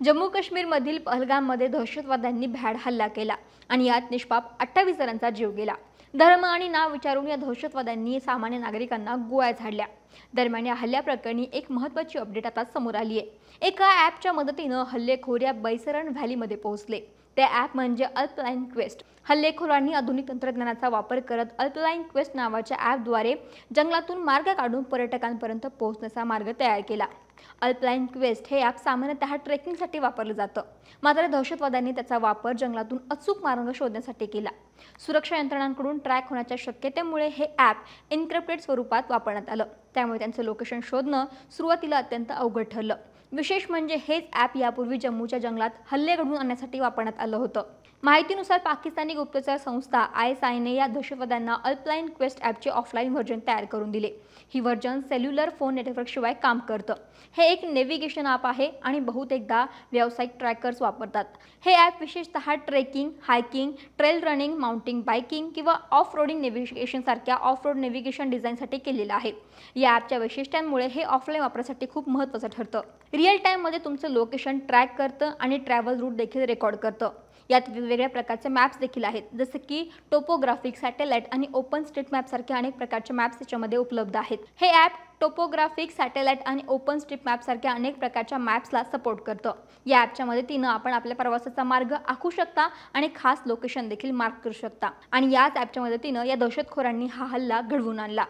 जम्मू काश्मीरमधील पहलगाममध्ये दहशतवाद्यांनी भ्याड हल्ला केला आणि यात निष्पाप 28 जणांचा जीव गेला। धर्म आणि नाव विचारून या दहशतवाद्यांनी सामान्य नागरिकांना गोळ्या झाडल्या। दरम्यान या हल्ल्याप्रकरणी एक महत्त्वाची अपडेट आता समोर आली आहे। एका ॲपच्या मदतीने हल्लेखोर या बैसरण व्हॅलीमध्ये पोहोचले। ते ॲप म्हणजे अल्पलाइन क्वेस्ट। हल्लेखोरांनी आधुनिक तंत्रज्ञानाचा वापर करत अल्पलाइन क्वेस्ट नावाच्या ॲपद्वारे जंगलातून मार्ग काढून पर्यटकांपर्यंत पोहोचण्याचा मार्ग तयार केला। अल्पलाइन क्वेस्ट हे ॲप सामान्यतः ट्रेकिंगसाठी वापरलं जातं, मात्र दहशतवाद्यांनी त्याचा वापर जंगलातून अचूक मार्ग शोधण्यासाठी केला। सुरक्षा यंत्रणांकडून ट्रॅक होण्याच्या शक्यतेमुळे हे ॲप एन्क्रिप्टेड स्वरूपात वापरण्यात आलं, त्यामुळे त्यांचं लोकेशन शोधणं सुरुवातीला अत्यंत अवघड ठरलं। विशेष म्हणजे हेच ॲप यापूर्वी जम्मूच्या जंगलात हल्ले घडवून आणण्यासाठी वापरण्यात आलं होतं। माहितीनुसार पाकिस्तानी गुप्तचर संस्था ISIने या दहशतवाद्यांना अल्पलाइन क्वेस्ट ॲपचे ऑफलाईन व्हर्जन तयार करून दिले। ही व्हर्जन सेल्युलर फोन नेटवर्कशिवाय काम करतं। हे एक नेव्हिगेशन ॲप आहे आणि बहुतेकदा व्यावसायिक ट्रॅकर्स वापरतात। हे ॲप विशेषतः trekking, hiking, trail running, mountain biking किंवा ऑफ रोडिंग नेव्हिगेशन सारख्या ऑफ रोड नेव्हिगेशन डिझाईनसाठी केलेलं आहे। या ॲपच्या वैशिष्ट्यांमुळे हे ऑफलाईन वापरासाठी खूप महत्त्वाचं ठरतं। रिअल टाईममध्ये तुमचं लोकेशन ट्रॅक करतं आणि ट्रॅव्हल रूट देखील रेकॉर्ड करतं। यात वेगवेगळ्या प्रकारचे मॅप्स देखील आहेत, जसे की टोपोग्राफिक, सॅटेलाइट आणि ओपन स्ट्रीट मॅप सारखे अनेक प्रकारचे मॅप्स त्याच्यामध्ये उपलब्ध आहेत। हे ॲप टोपोग्राफिक, सॅटेलाइट आणि ओपन स्ट्रीट मॅप सारख्या अनेक प्रकारच्या मॅप्सला सपोर्ट करतं। या ॲपच्या मदतीने आपण आपल्या प्रवासाचा मार्ग आखू शकता आणि खास लोकेशन देखील मार्क करू शकता। आणि याच ॲपच्या मदतीने या दहशतखोरांनी हा हल्ला घडवून आणला।